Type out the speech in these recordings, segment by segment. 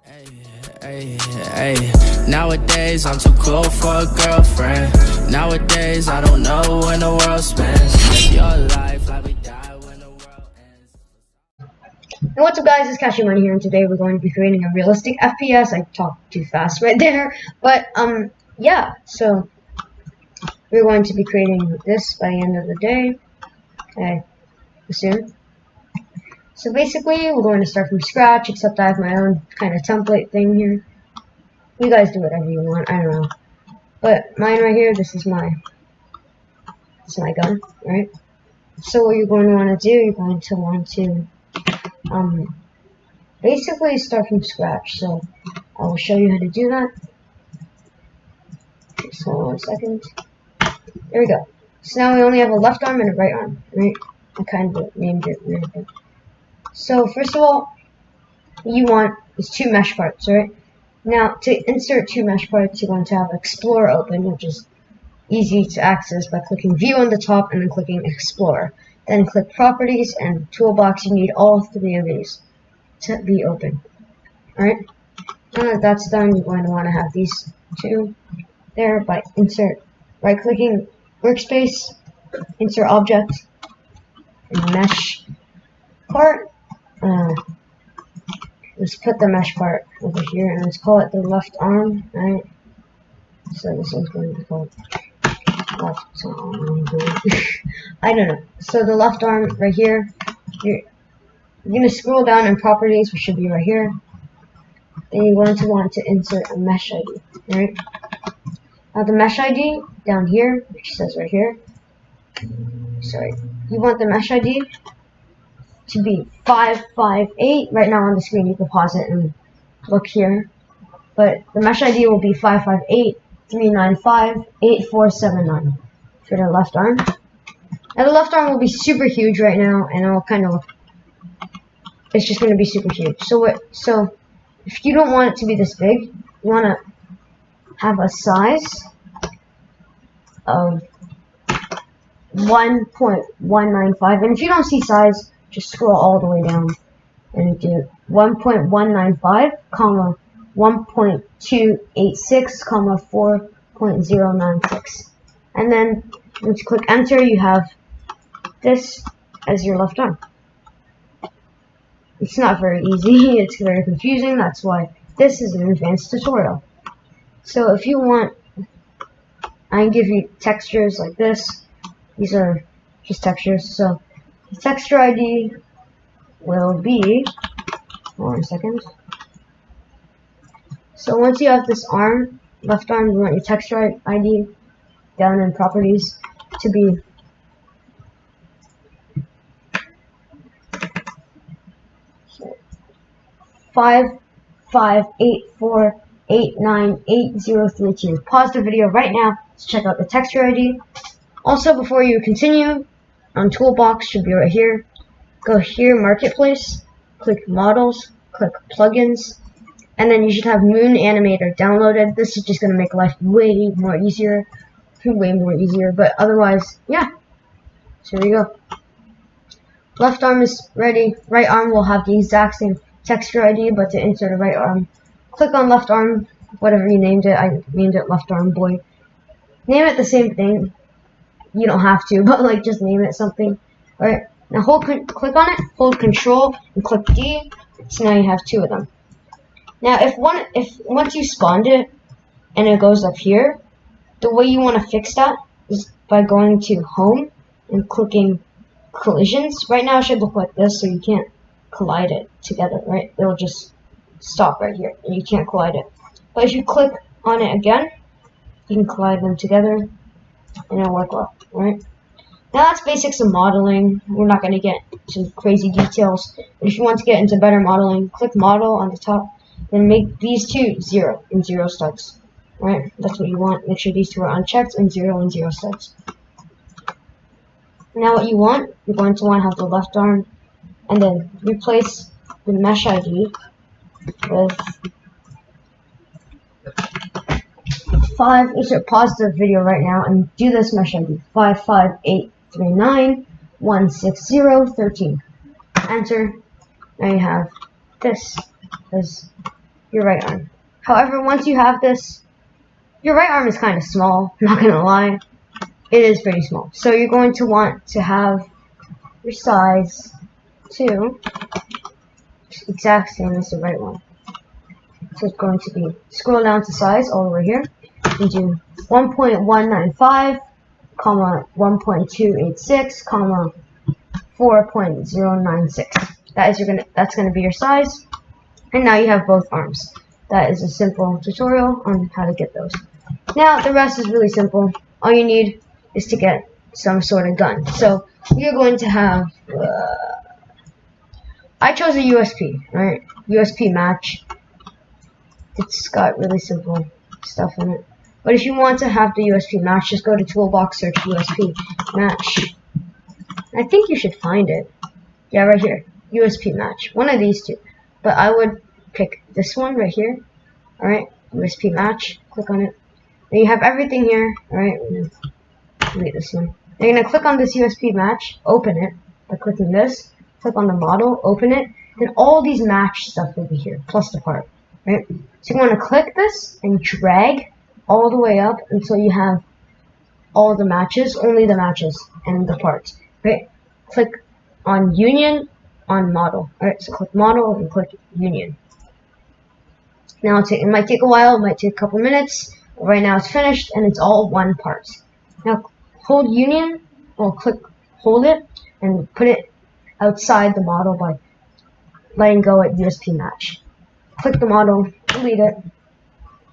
Hey, hey, nowadays I'm too cool for a girlfriend. Nowadays I don't know when the world spends. Live your life like we die when the world ends. And what's up, guys, it's Cashew here, and today we're going to be creating a realistic FPS. I talked too fast right there, but yeah, so we're going to be creating this by the end of the day, okay, soon. So basically, we're going to start from scratch, except I have my own kind of template thing here. You guys do whatever you want, I don't know. But mine right here, this is my gun, right? So what you're going to want to do, you're going to want to basically start from scratch. So I will show you how to do that. Just hold on a second. There we go. So now we only have a left arm and a right arm, right? I kind of named it weird. So first of all, what you want is two mesh parts, right? Now to insert two mesh parts, you're going to have Explorer open, which is easy to access by clicking View on the top and then clicking Explorer. Then click Properties and Toolbox. You need all three of these to be open. Alright? Now that that's done, you're going to want to have these two there by right clicking Workspace, Insert Object, and Mesh Part. Let's put the mesh part over here and let's call it the left arm, right? So this one's going to be called left arm. I don't know. So the left arm right here, you're going to scroll down in properties, which should be right here. Then you're going to want to insert a mesh ID, right? Now the mesh ID down here, which says right here, sorry, you want the mesh ID to be 558. Right now on the screen, you can pause it and look here. But the mesh ID will be 558-395-8479 for the left arm. Now the left arm will be super huge right now, and it will kind of look, it's just going to be super huge. So if you don't want it to be this big, you want to have a size of 1.195. And if you don't see size, just scroll all the way down and do 1.195, comma 1.286, comma 4.096. And then once you click enter, you have this as your left arm. It's not very easy, it's very confusing, that's why this is an advanced tutorial. So if you want, I can give you textures like this. These are just textures. So the texture ID will be, hold on a second. So once you have this arm, left arm, you want your texture ID down in properties to be so 5584898032. Pause the video right now to check out the texture ID. Also, before you continue, on Toolbox should be right here. Go here, Marketplace, click Models, click Plugins, and then you should have Moon Animator downloaded. This is just going to make life way more easier, but otherwise, yeah. So here you go. Left arm is ready. Right arm will have the exact same texture ID, but to insert a right arm, click on left arm, whatever you named it. I named it left arm boy. Name it the same thing. You don't have to, but like just name it something. Alright, now click on it, hold Control, and click D. So now you have two of them. Now if once you spawned it and it goes up here, the way you want to fix that is by going to Home and clicking Collisions. Right now it should look like this, so you can't collide it together, right? It'll just stop right here, and you can't collide it. But if you click on it again, you can collide them together, and it'll work well, right? Now that's basics of modeling. We're not going to get into crazy details. But if you want to get into better modeling, click Model on the top, then make these two 0 and 0 studs, right? That's what you want. Make sure these two are unchecked and 0 and 0 studs. Now what you want, you're going to want to have the left arm, and then replace the mesh ID with 5. You should pause the video right now and do this mesh ID. 55839160013. Enter. Now you have this as your right arm. However, once you have this, your right arm is kind of small, I'm not gonna lie. It is pretty small. So you're going to want to have your size to exact same as the right one. So it's going to be, scroll down to size all the way here, and do 1.195, comma 1.286, comma 4.096. That's gonna be your size. And now you have both arms. That is a simple tutorial on how to get those. Now the rest is really simple. All you need is to get some sort of gun. So you're going to have, I chose a USP, right? USP match. It's got really simple stuff in it. But if you want to have the USP match, just go to Toolbox, search USP match. I think you should find it. Yeah, right here. USP match. One of these two. But I would pick this one right here. Alright, USP match. Click on it. Then you have everything here. Alright, delete this one. You're going to click on this USP match, open it by clicking this. Click on the model, open it. Then all these match stuff will be here, plus the part. Right? So you want to click this and drag all the way up until you have all the matches, only the matches and the parts. Right? Click on union on model. Alright, so click model and click union. Now it might take a while, it might take a couple minutes. But right now it's finished and it's all one part. Now hold union, or hold it and put it outside the model by letting go at USP match. Click the model, delete it,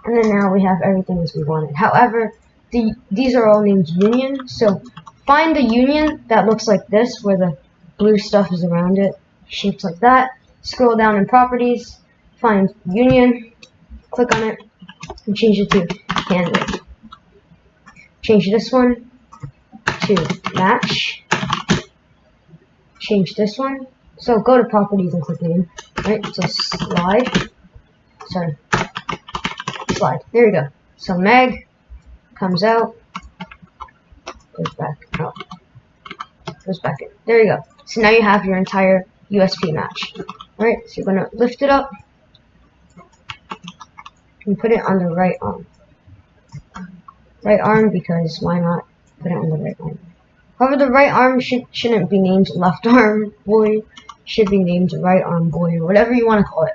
and then now we have everything as we wanted. However, these are all named union, so find the union that looks like this, where the blue stuff is around it, shaped like that. Scroll down in properties, find union, click on it, and change it to handle. Change this one to match. Change this one. So go to properties and click name. Right, so slide. There you go. So mag comes out, goes back out, goes back in. There you go. So now you have your entire USP match. Alright, so you're gonna lift it up and put it on the right arm. Right arm, because why not put it on the right arm? However, the right arm shouldn't be named left arm boy. Should be named right arm boy, or whatever you want to call it.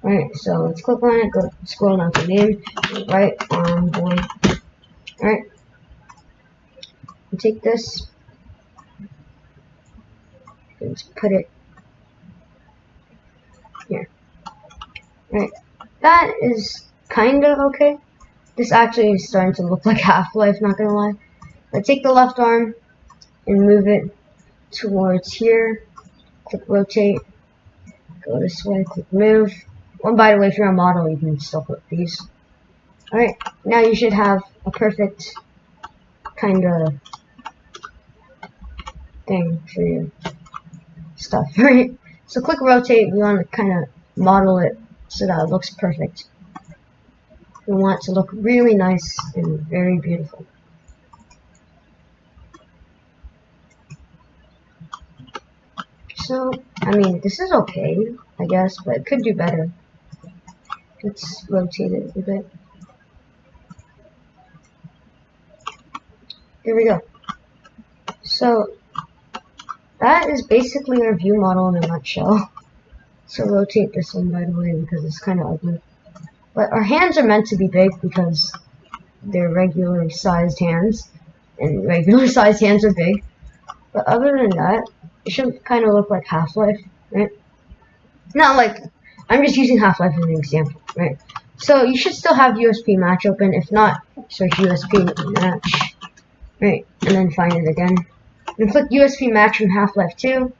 Alright, so let's click on it, go scroll down to name, right arm boy. Alright. Take this. Let's put it here. Alright. That is kind of okay. This actually is starting to look like Half-Life, not gonna lie. But take the left arm and move it towards here. Click rotate. Go this way, click move. And by the way, if you're a model, you can still put these. Alright, now you should have a perfect kind of thing for your stuff, right? So click rotate. We want to kind of model it so that it looks perfect. We want it to look really nice and very beautiful. So, I mean, this is okay, I guess, but it could do better. Let's rotate it a bit. There we go. So, that is basically our view model in a nutshell. So rotate this one, by the way, because it's kind of ugly. But our hands are meant to be big because they're regular sized hands, and regular sized hands are big. But other than that, it should kind of look like Half-Life, right? Not like, I'm just using Half-Life as an example, right? So you should still have USP match open. If not, search USP match, right? And then find it again. And click USP match from Half-Life 2.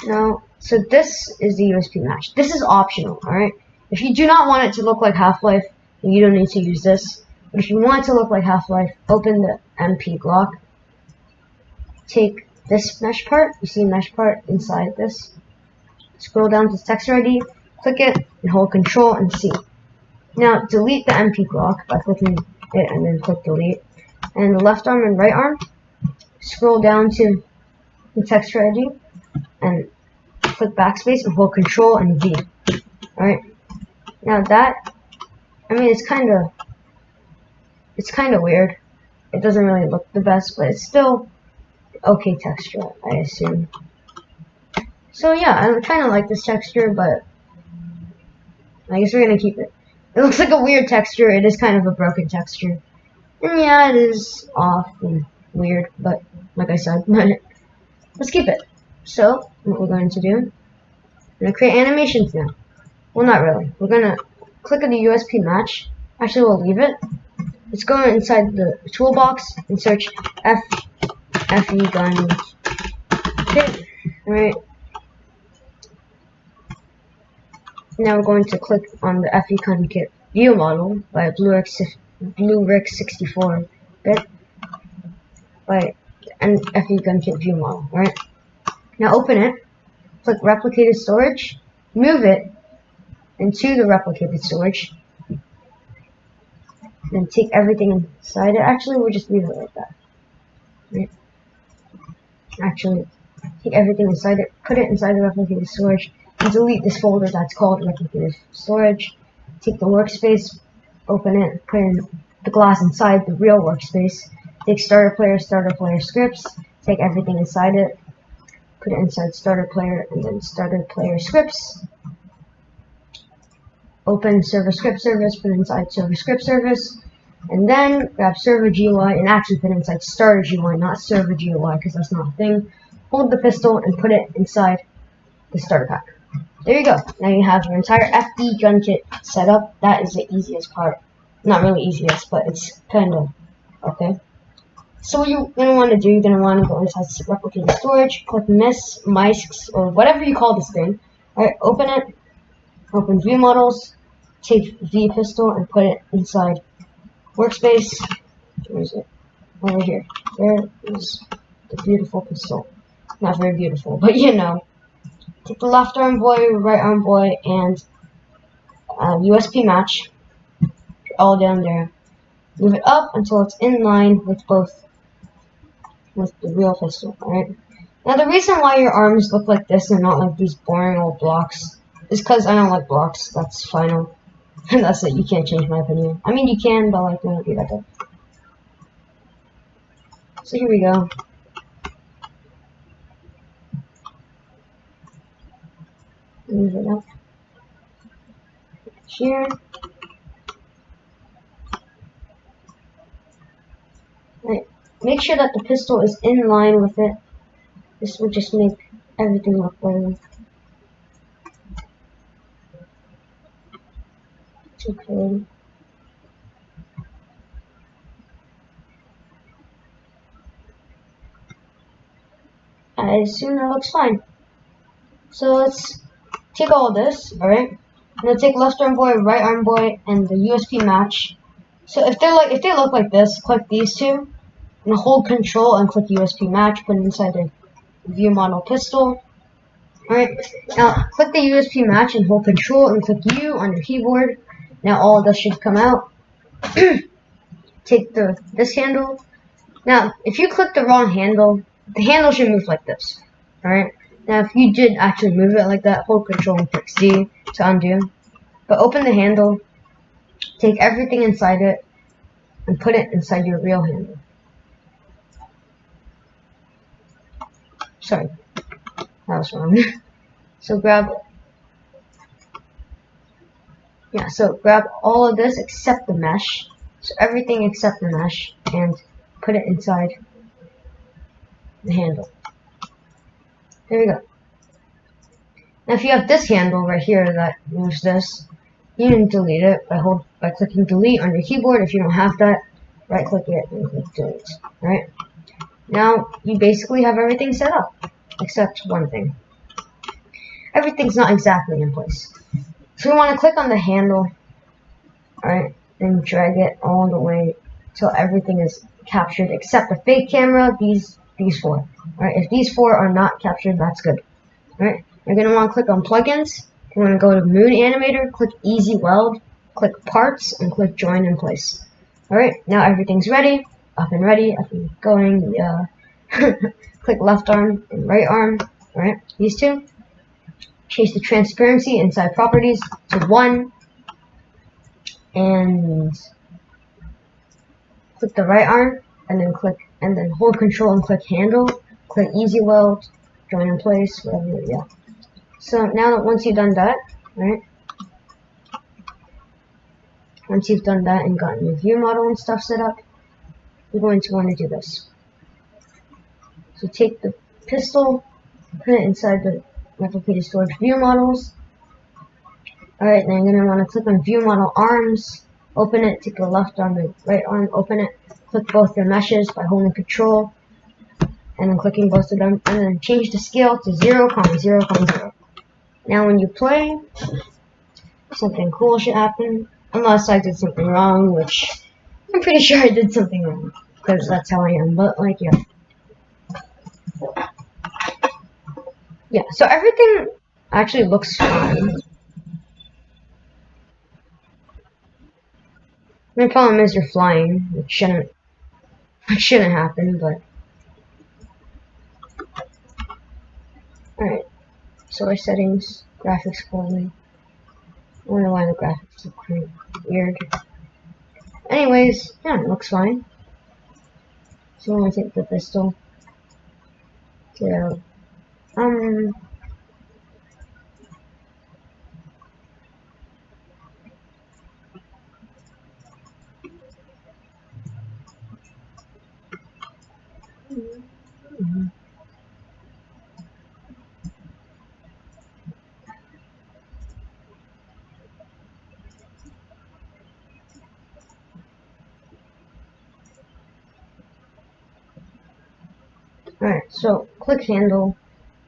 No, so this is the USP match. This is optional, alright? If you do not want it to look like Half-Life, you don't need to use this. But if you want it to look like Half-Life, open the MP block. Take this mesh part. You see mesh part inside this. Scroll down to texture ID, click it, and hold Control and C. Now delete the MP block by clicking it and then click delete. And the left arm and right arm, scroll down to the texture ID and click backspace and hold Control and V. Alright. Now that, I mean, it's kind of weird. It doesn't really look the best, but it's still okay texture, I assume. So yeah, I kind of like this texture, but I guess we're gonna keep it. It looks like a weird texture. It is kind of a broken texture. And yeah, it is off and weird, but like I said, let's keep it. So, what we're going to do, we're going to create animations now. Well, not really. We're going to click on the USP match. Actually, we'll leave it. Let's go inside the toolbox and search FE gun kit. Alright. Now we're going to click on the FE gun kit view model by BlueRick64 bit and FE gun kit view model. Alright. Now open it. Click replicated storage. Move it into the replicated storage. Then take everything inside it. Actually, we'll just leave it like that. Right. Actually, take everything inside it, put it inside the replicated storage, and delete this folder that's called replicated storage. Take the workspace, open it, put in the glass inside the real workspace. Take starter player scripts, take everything inside it, put it inside starter player, and then starter player scripts. Open server script service, put it inside server script service, and then grab server GUI and actually put it inside starter GUI, not server GUI, because that's not a thing. Hold the pistol and put it inside the starter pack. There you go. Now you have your entire FD gun kit set up. That is the easiest part. Not really easiest, but it's kind of okay. So what you're going to want to do, you're going to want to go inside replicated storage, click mice, or whatever you call this thing. Alright, open it. Open view models, take V pistol and put it inside workspace. Where is it? Over here. There is the beautiful pistol. Not very beautiful, but you know. Take the left arm boy, right arm boy, and USP match. All down there. Move it up until it's in line with the real pistol. Alright. Now the reason why your arms look like this and not like these boring old blocks is because I don't like blocks. That's final. And that's it. You can't change my opinion. I mean, you can, but like, don't be that good. So here we go. Move it up. Here. Right. Make sure that the pistol is in line with it. This will just make everything look better. Okay. I assume that looks fine. So let's take all of this, alright? Now take left arm boy, right arm boy, and the USP match. So if they look like this, click these two, and hold Control and click USP match. Put it inside the view model pistol. Alright. Now click the USP match and hold Control and click U on your keyboard. Now all of this should come out. Take this handle. Now, if you click the wrong handle, the handle should move like this. Alright? Now, if you did actually move it like that, hold Control and click Z to undo. But open the handle, take everything inside it, and put it inside your real handle. Sorry. That was wrong. So grab all of this except the mesh. So everything except the mesh, and put it inside the handle. There we go. Now if you have this handle right here that moves this, you can delete it by clicking delete on your keyboard. If you don't have that, right click it and click delete. Alright? Now you basically have everything set up, except one thing. Everything's not exactly in place. So we want to click on the handle, alright, and drag it all the way till everything is captured except the fake camera, these four. Alright, if these four are not captured, that's good. Alright, you're going to want to click on plugins. You're going to go to Mood Animator, click Easy Weld, click Parts, and click Join in Place. Alright, now everything's ready, up and going. Click left arm and right arm, alright, these two. Change the transparency inside properties to 1. and click the right arm, and then hold control and click handle, click easy weld, join in place, whatever, yeah. So now that once you've done that, right? Once you've done that and gotten your view model and stuff set up, you're going to want to do this. So take the pistol, put it inside the replicated storage view models. Alright, then you're going to want to click on view model arms, open it, take the left arm and right arm, open it, click both the meshes by holding control, and then clicking both of them, and then change the scale to 0,0,0. Now when you play, something cool should happen, unless I did something wrong, which I'm pretty sure I did something wrong, because that's how I am, but like, yeah. Yeah, so everything actually looks fine. The problem is you're flying, which shouldn't happen, but alright. Source settings, graphics quality. I wonder why the graphics look kind of weird. Anyways, yeah, it looks fine. So I'm gonna take the pistol. So, alright, so click handle,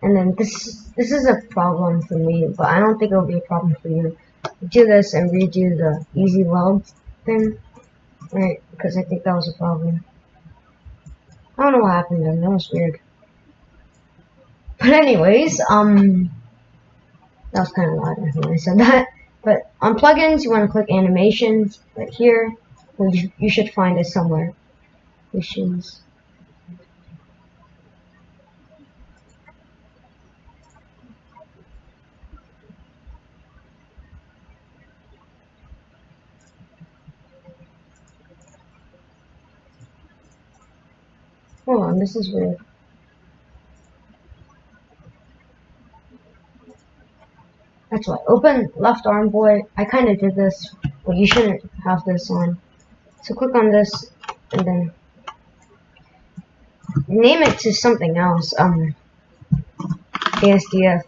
and then this is a problem for me, but I don't think it'll be a problem for you. Do this and redo the easy weld thing, right? Because I think that was a problem. I don't know what happened then, that was weird. But anyways, that was kind of loud when I said that. But on plugins, you want to click animations right here. You should find it somewhere. Missions. Hold on, this is weird. That's why. Open left arm boy. I kind of did this, but you shouldn't have this on. So click on this, and then name it to something else. ASDF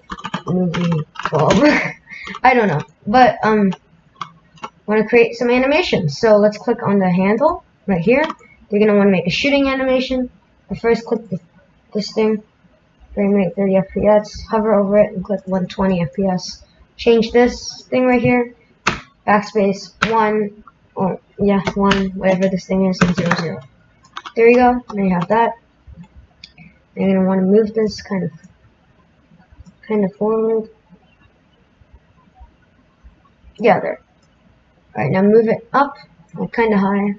movie 12. I don't know, but want to create some animations. So let's click on the handle right here. You're gonna want to make a shooting animation. First, click this thing. Frame rate 30 FPS. Hover over it and click 120 FPS. Change this thing right here. Backspace 1, or yeah, 1, whatever this thing is, and 0, 0. There you go. Now you have that. You're gonna want to move this kind of forward. Yeah, there. Alright, now move it up, like kind of high.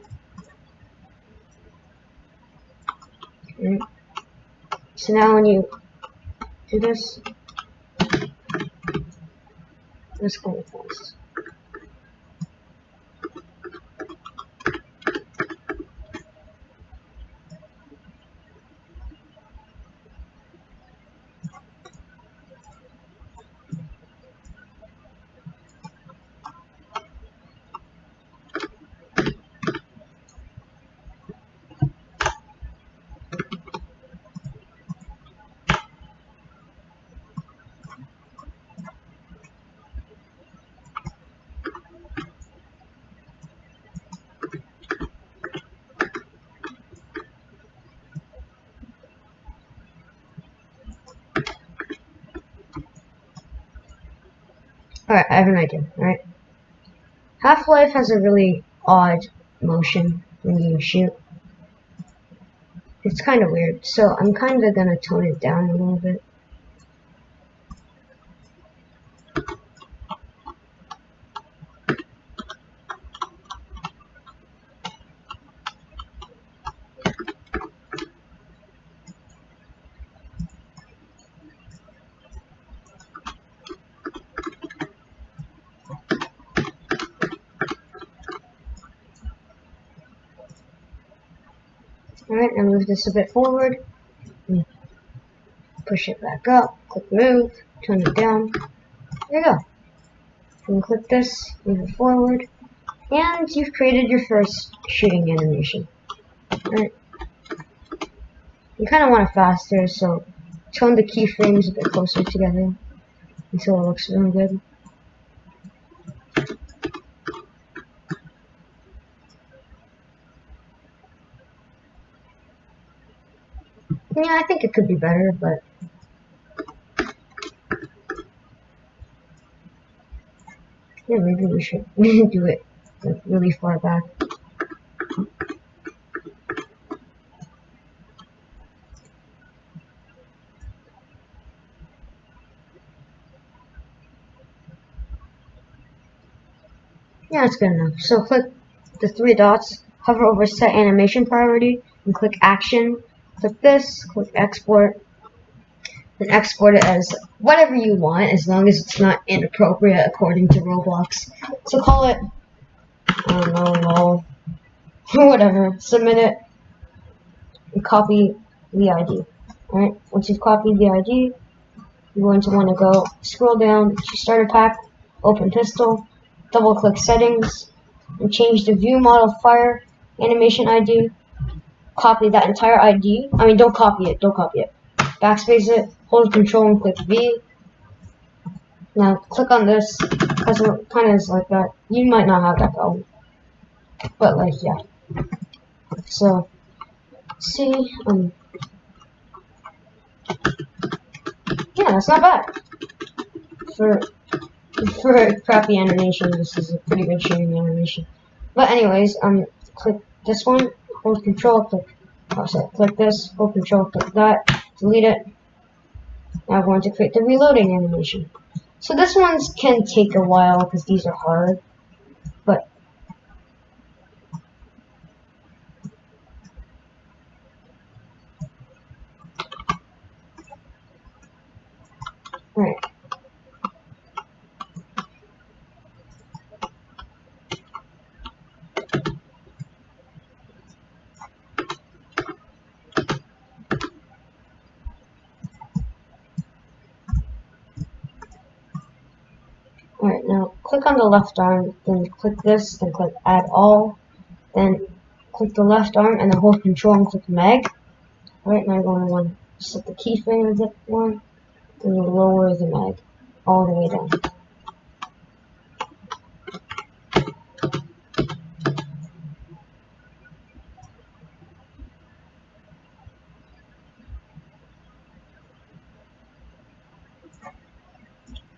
Right. So now when you do this, let's go with this. Alright, I have an idea, alright? Half-Life has a really odd motion when you shoot. It's kind of weird, so I'm kind of gonna tone it down a little bit. Alright, now move this a bit forward. Push it back up. Click move. Turn it down. There you go. You can click this, move it forward, and you've created your first shooting animation. Alright. You kind of want it faster, so tone the keyframes a bit closer together until it looks really good. Yeah, I think it could be better, but yeah, maybe we should do it like really far back. Yeah, it's good enough. So click the three dots, hover over set animation priority, and click action. Click this, click export, and export it as whatever you want, as long as it's not inappropriate according to Roblox. So call it, I don't know, lol, whatever. Submit it, and copy the ID. Alright, once you've copied the ID, you're going to want to go scroll down to starter pack, open pistol, double click settings, and change the view model fire animation ID. Copy that entire ID. I mean, don't copy it. Backspace it, hold control and click V. Now click on this, because it kind of is like that. You might not have that problem, but like, yeah. So, see, yeah, that's not bad. For a crappy animation, this is a pretty good shooting animation. But anyways, click this one, hold control, click this, hold control, click that, delete it. Now we're going to create the reloading animation. So this one's can take a while because these are hard, but alright. Alright, now click on the left arm, then click this, then click add all, then click the left arm and then hold control and click mag. Alright, now you're going to want to set the keyframe of that one, then you lower the mag all the way down.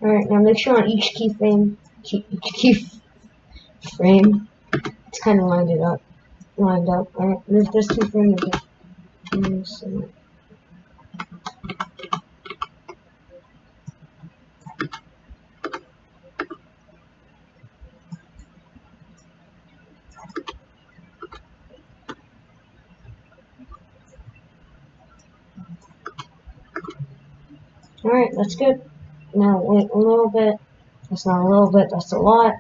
Alright, now make sure on each keyframe, it's kind of lined up. Alright, move this keyframe again. Alright, that's good. Now wait a little bit. That's not a little bit, that's a lot.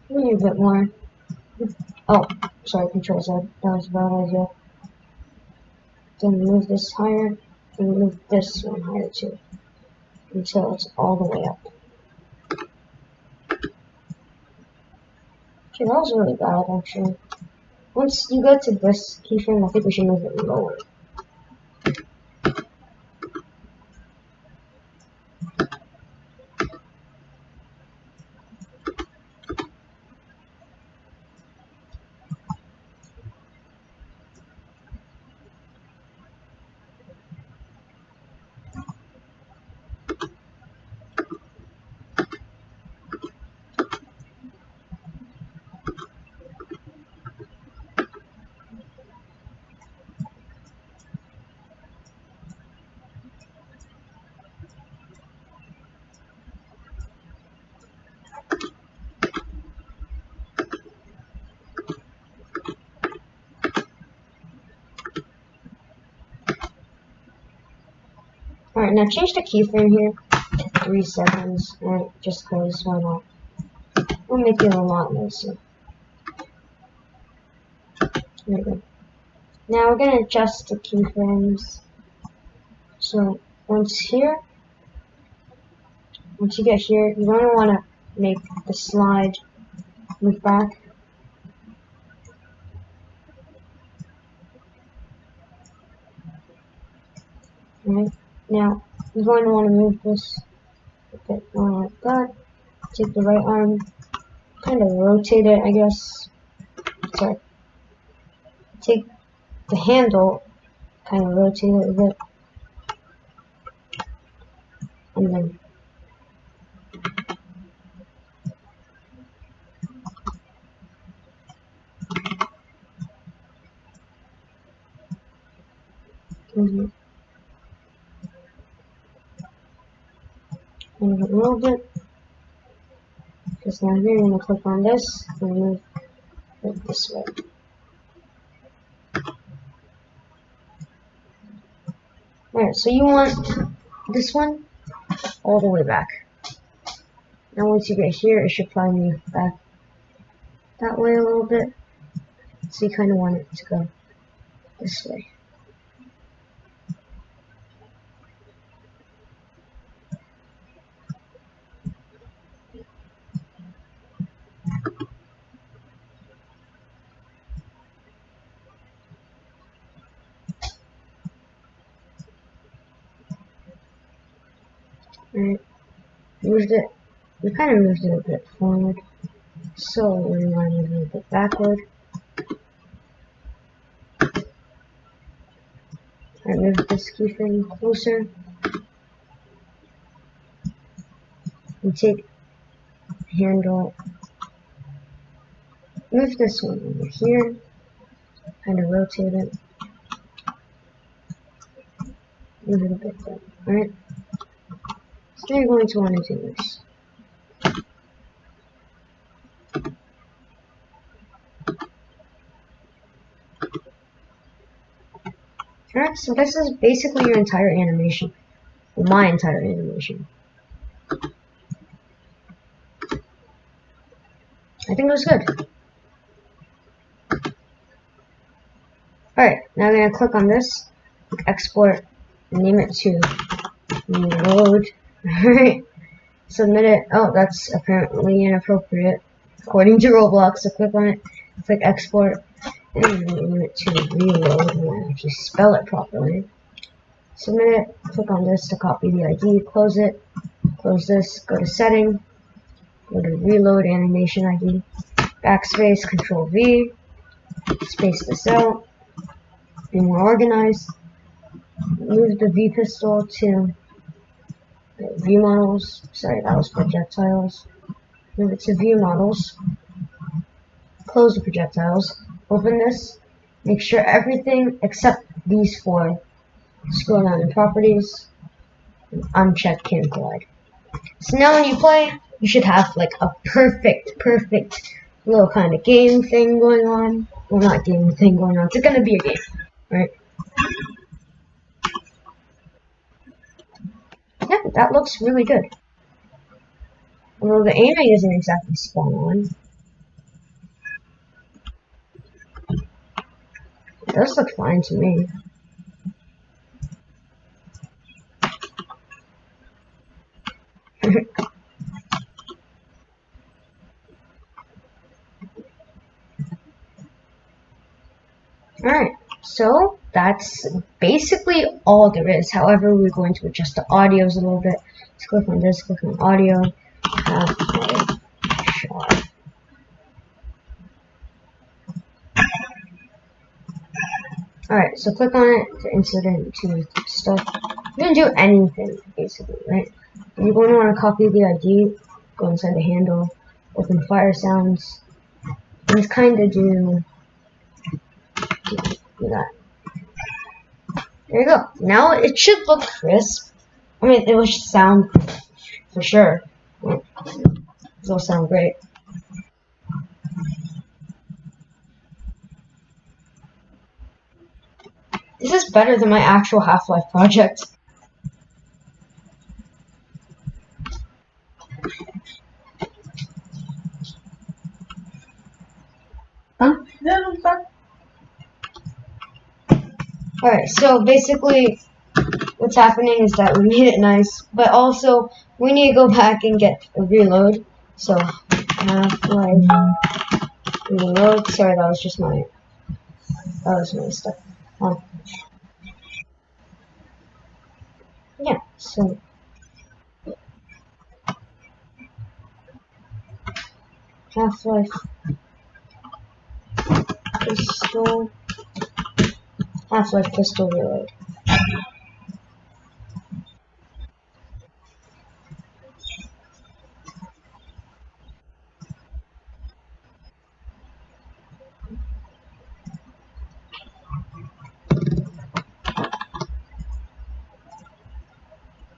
We need a bit more. Oh, sorry, Control Z. That was a bad idea. Then move this higher, and move this one higher too. Until it's all the way up. Okay, that was really bad actually. Once you go to this keyframe, I think we should move it lower. Alright, now change the keyframe here to 3 seconds. Alright, just cause, why not? We'll make it a lot nicer. There we go. Now we're gonna adjust the keyframes. So once you get here, you're gonna want to make the slide move back. Right. Now you're going to want to move this a bit more like that. Take the right arm, kind of rotate it, I guess. Sorry. Take the handle, kind of rotate it a bit, and then move it a little bit. Because now here you're going to click on this and move it this way. Alright, so you want this one all the way back. Now once you get here, it should probably move back that way a little bit. So you kind of want it to go this way. Alright, we kind of moved it a bit forward. So we want to move it a bit backward. Alright, move this keyframe closer. And take the handle. Move this one over here. Kind of rotate it. Move it a bit down. Alright. So now you're going to want to do this. Alright, so this is basically your entire animation. Well, my entire animation. I think it was good. Alright, now I'm going to click on this, click export, and name it to reload. Alright, submit it. Oh, that's apparently inappropriate according to Roblox, so click on it, click export, and name it to reload, and actually spell it properly. Submit it, click on this to copy the ID, close it, close this, go to setting, go to reload animation ID, backspace, control V, space this out, be more organized, move the V pistol to view models, sorry that was projectiles, move it to view models, close the projectiles, open this, make sure everything except these four, scroll down in properties, and uncheck can collide. So now when you play, you should have like a perfect little kind of game thing going on. Well, not game thing going on, it's gonna be a game, right? Yeah, that looks really good. Although the anime isn't exactly spot on. It does look fine to me. Alright, so that's basically all there is. However, we're going to adjust the audios a little bit. Let's click on this, click on audio. Alright, so click on it to insert it into stuff. You can do anything, basically, right? You're going to want to copy the ID, go inside the handle, open fire sounds, and kind of do that. There you go. Now it should look crisp. I mean, it will sound for sure. It'll sound great. This is better than my actual Half-Life project. Huh? Alright, so basically what's happening is that we made it nice, but also we need to go back and get a reload. So Half-Life reload. Sorry, that was my stuff. Yeah, so Half-Life pistol, Half-Life pistol reload.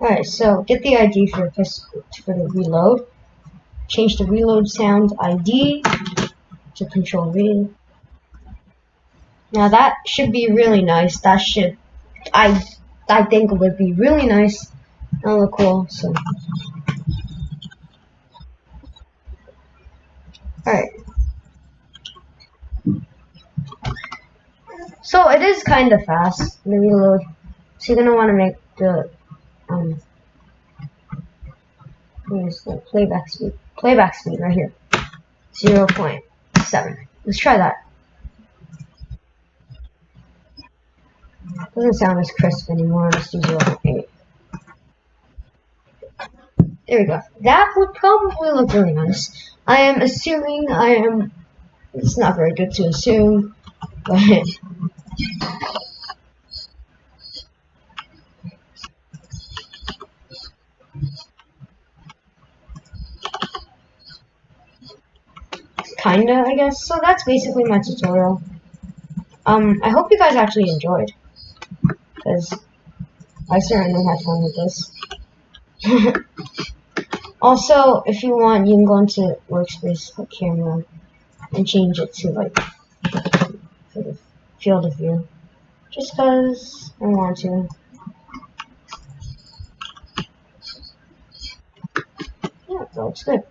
Alright, so get the ID for the reload. Change the reload sound ID to Control V. Now that should be really nice. That should, I think it would be really nice and look cool. So, alright. So it is kind of fast, the reload. So you're gonna want to make the here's the playback speed. Playback speed right here, 0.7. Let's try that. Doesn't sound as crisp anymore. Let's do 0.8. There we go. That would probably look really nice. I am assuming it's not very good to assume, but kinda, I guess. So that's basically my tutorial. I hope you guys actually enjoyed, because I certainly had fun with this. Also, if you want, you can go into workspace, click camera, and change it to like for the field of view. Just because I want to. Yeah, that looks good.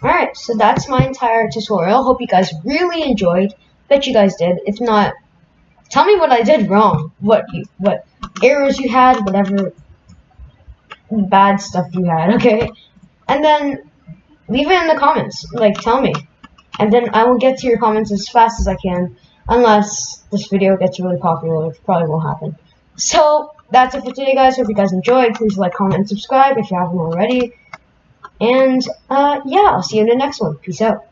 Alright, so that's my entire tutorial. Hope you guys really enjoyed. Bet you guys did. If not, tell me what I did wrong. What errors you had, whatever bad stuff you had, okay? And then leave it in the comments. Like, tell me. And then I will get to your comments as fast as I can. Unless this video gets really popular, which probably will happen. So, that's it for today, guys. Hope you guys enjoyed. Please like, comment, and subscribe if you haven't already. And, yeah, I'll see you in the next one. Peace out.